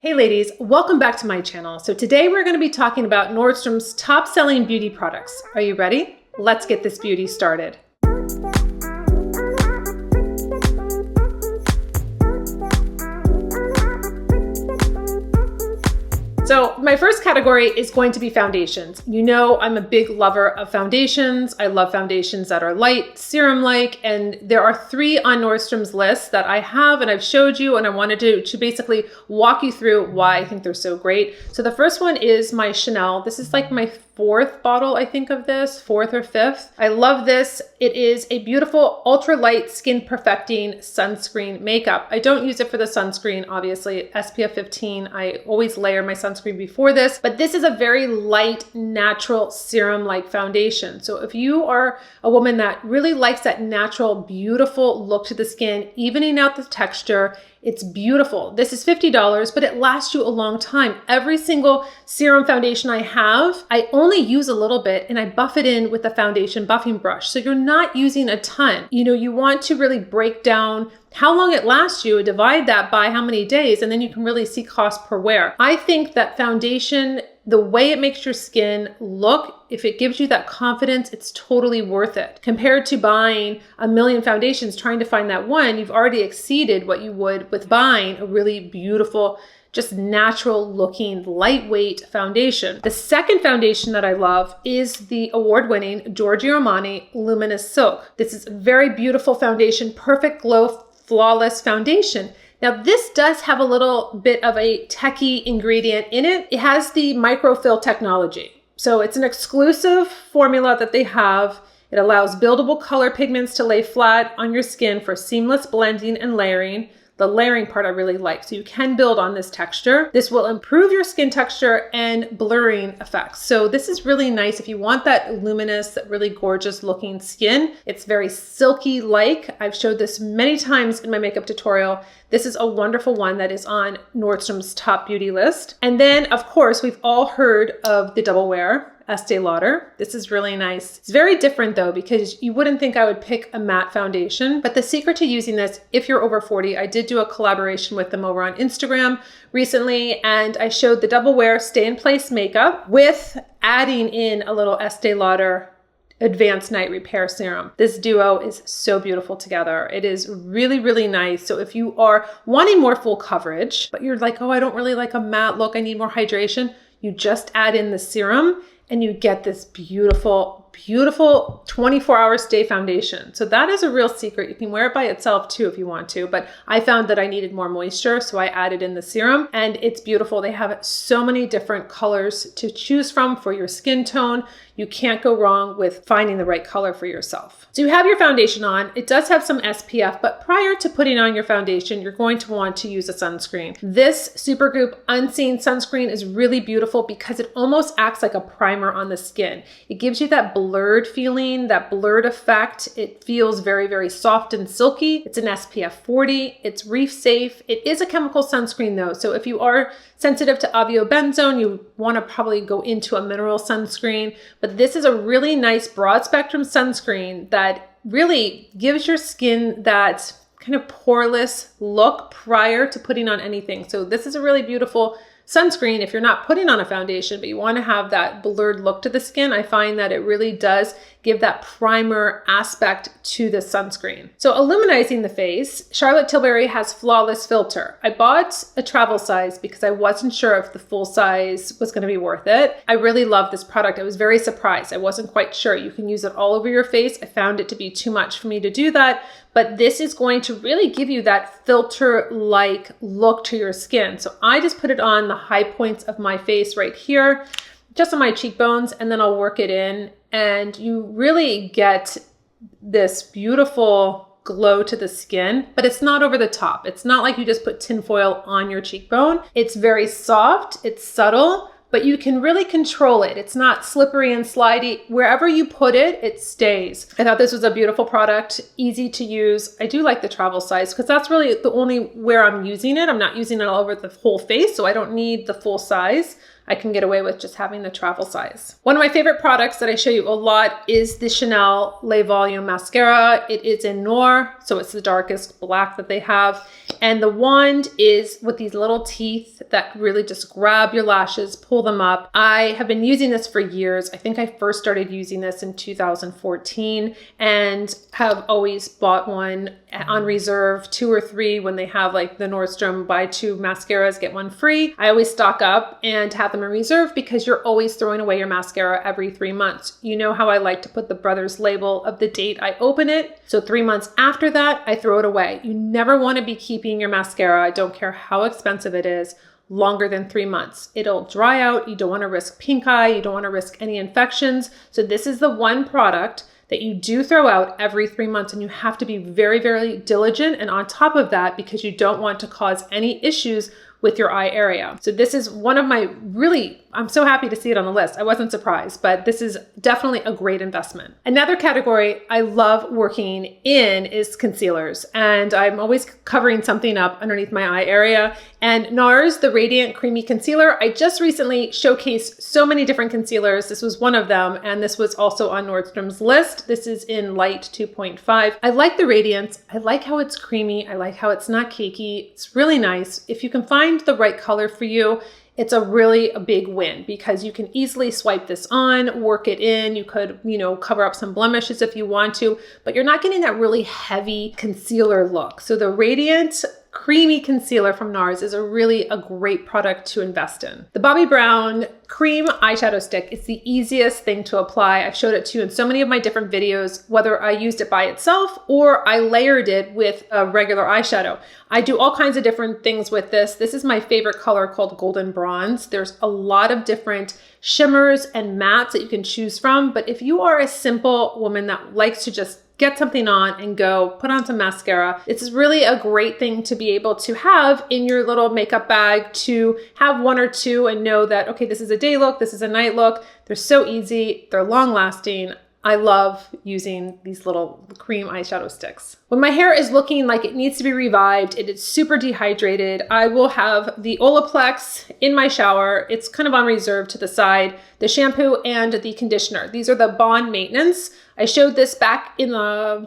Hey ladies, welcome back to my channel. So today we're going to be talking about Nordstrom's top selling beauty products. Are you ready? Let's get this beauty started. So my first category is going to be foundations. You know I'm a big lover of foundations. I love foundations that are light, serum-like, and there are 3 on Nordstrom's list that I have and I've showed you, and I wanted to basically walk you through why I think they're so great. So the first one is my Chanel. This is like my 4th bottle, I think, of this, 4th or 5th. I love this. It is a beautiful ultra light skin perfecting sunscreen makeup. I don't use it for the sunscreen, obviously, SPF 15. I always layer my sunscreen before this, but this is a very light, natural serum-like foundation. So if you are a woman that really likes that natural, beautiful look to the skin, evening out the texture, it's beautiful. This is $50, but it lasts you a long time. Every single serum foundation I have, I only use a little bit and I buff it in with the foundation buffing brush. So you're not using a ton. You know, you want to really break down how long it lasts you, divide that by how many days, and then you can really see cost per wear. I think that foundation, the way it makes your skin look, if it gives you that confidence, it's totally worth it. Compared to buying a million foundations, trying to find that one, you've already exceeded what you would with buying a really beautiful, just natural looking, lightweight foundation. The second foundation that I love is the award-winning Giorgio Armani Luminous Silk. This is a very beautiful foundation, perfect glow, flawless foundation. Now this does have a little bit of a techie ingredient in it. It has the microfill technology. So it's an exclusive formula that they have. It allows buildable color pigments to lay flat on your skin for seamless blending and layering. The layering part I really like. So you can build on this texture. This will improve your skin texture and blurring effects. So this is really nice if you want that luminous, that really gorgeous looking skin. It's very silky like. I've showed this many times in my makeup tutorial. This is a wonderful one that is on Nordstrom's top beauty list. And then of course, we've all heard of the Double Wear Estee Lauder. This is really nice. It's very different though, because you wouldn't think I would pick a matte foundation, but the secret to using this, if you're over 40, I did do a collaboration with them over on Instagram recently, and I showed the Double Wear Stay in Place makeup with adding in a little Estee Lauder Advanced Night Repair Serum. This duo is so beautiful together. It is really, really nice. So if you are wanting more full coverage, but you're like, oh, I don't really like a matte look, I need more hydration, you just add in the serum and you get this beautiful, beautiful 24-hour stay foundation. So that is a real secret. You can wear it by itself too if you want to, but I found that I needed more moisture, so I added in the serum, and it's beautiful. They have so many different colors to choose from for your skin tone. You can't go wrong with finding the right color for yourself. So you have your foundation on. It does have some SPF, but prior to putting on your foundation, you're going to want to use a sunscreen. This Supergoop Unseen Sunscreen is really beautiful because it almost acts like a primer on the skin. It gives you that blurred feeling, that blurred effect. It feels very, very soft and silky. It's an SPF 40. It's reef safe. It is a chemical sunscreen though. So if you are sensitive to avobenzone, you want to probably go into a mineral sunscreen, but this is a really nice broad spectrum sunscreen that really gives your skin that kind of poreless look prior to putting on anything. So this is a really beautiful sunscreen if you're not putting on a foundation, but you want to have that blurred look to the skin. I find that it really does give that primer aspect to the sunscreen. So illuminizing the face, Charlotte Tilbury has Flawless Filter. I bought a travel size because I wasn't sure if the full size was going to be worth it. I really love this product. I was very surprised. I wasn't quite sure. You can use it all over your face. I found it to be too much for me to do that, but this is going to really give you that filter-like look to your skin. So I just put it on the high points of my face right here, just on my cheekbones, and then I'll work it in, and you really get this beautiful glow to the skin, but it's not over the top. It's not like you just put tinfoil on your cheekbone. It's very soft, it's subtle, but you can really control it. It's not slippery and slidey. Wherever you put it, it stays. I thought this was a beautiful product, easy to use. I do like the travel size because that's really the only where I'm using it. I'm not using it all over the whole face, so I don't need the full size. I can get away with just having the travel size. One of my favorite products that I show you a lot is the Chanel Le Volume Mascara. It is in Noir, so it's the darkest black that they have. And the wand is with these little teeth that really just grab your lashes, pull them up. I have been using this for years. I think I first started using this in 2014 and have always bought one on reserve, 2 or 3 when they have like the Nordstrom buy 2 mascaras, get 1 free. I always stock up and have them in reserve because you're always throwing away your mascara every 3 months. You know how I like to put the Brothers label of the date I open it. So 3 months after that, I throw it away. You never want to be keeping your mascara, I don't care how expensive it is, longer than 3 months. It'll dry out. You don't want to risk pink eye. You don't want to risk any infections. So this is the one product that you do throw out every 3 months, and you have to be very, very diligent and on top of that because you don't want to cause any issues with your eye area. So this is one of my I'm so happy to see it on the list. I wasn't surprised, but this is definitely a great investment. Another category I love working in is concealers, and I'm always covering something up underneath my eye area. And NARS, the Radiant Creamy Concealer, I just recently showcased so many different concealers. This was one of them, and this was also on Nordstrom's list. This is in Light 2.5. I like the radiance. I like how it's creamy. I like how it's not cakey. It's really nice. If you can find the right color for you, it's a big win because you can easily swipe this on, work it in. You could, cover up some blemishes if you want to, but you're not getting that really heavy concealer look. So the Radiant Creamy Concealer from NARS is a great product to invest in. The Bobbi Brown Cream Eyeshadow Stick is the easiest thing to apply. I've showed it to you in so many of my different videos, whether I used it by itself or I layered it with a regular eyeshadow. I do all kinds of different things with this. This is my favorite color called Golden Bronze. There's a lot of different shimmers and mattes that you can choose from, but if you are a simple woman that likes to just get something on and go put on some mascara, it's really a great thing to be able to have in your little makeup bag, to have 1 or 2 and know that, okay, this is a day look, this is a night look. They're so easy, they're long lasting. I love using these little cream eyeshadow sticks. When my hair is looking like it needs to be revived, it is super dehydrated, I will have the Olaplex in my shower. It's kind of on reserve to the side, the shampoo and the conditioner. These are the Bond Maintenance. I showed this back in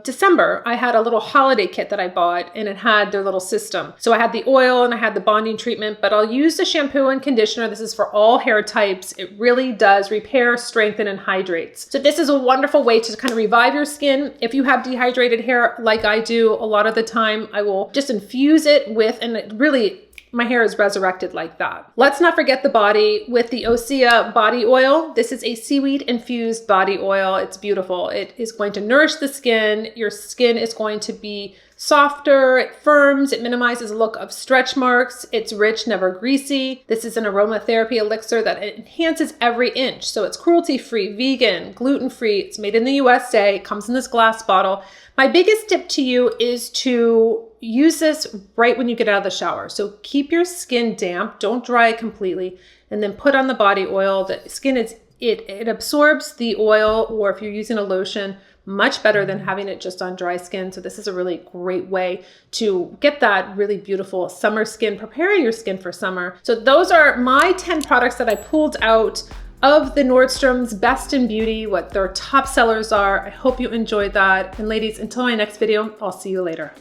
December. I had a little holiday kit that I bought and it had their little system. So I had the oil and I had the bonding treatment, but I'll use the shampoo and conditioner. This is for all hair types. It really does repair, strengthen, and hydrates. So this is a wonderful way to kind of revive your skin. If you have dehydrated hair like I do, a lot of the time I will just infuse it with, and it really, my hair is resurrected like that. Let's not forget the body with the Osea body oil. This is a seaweed infused body oil. It's beautiful. It is going to nourish the skin. Your skin is going to be softer, it firms, it minimizes the look of stretch marks. It's rich, never greasy. This is an aromatherapy elixir that enhances every inch. So it's cruelty-free, vegan, gluten-free. It's made in the USA. It comes in this glass bottle. My biggest tip to you is to use this right when you get out of the shower. So keep your skin damp, don't dry it completely, and then put on the body oil. The skin it absorbs the oil, or if you're using a lotion, much better than having it just on dry skin. So this is a really great way to get that really beautiful summer skin, preparing your skin for summer. So those are my 10 products that I pulled out of the Nordstrom's Best in Beauty, what their top sellers are. I hope you enjoyed that. And ladies, until my next video, I'll see you later.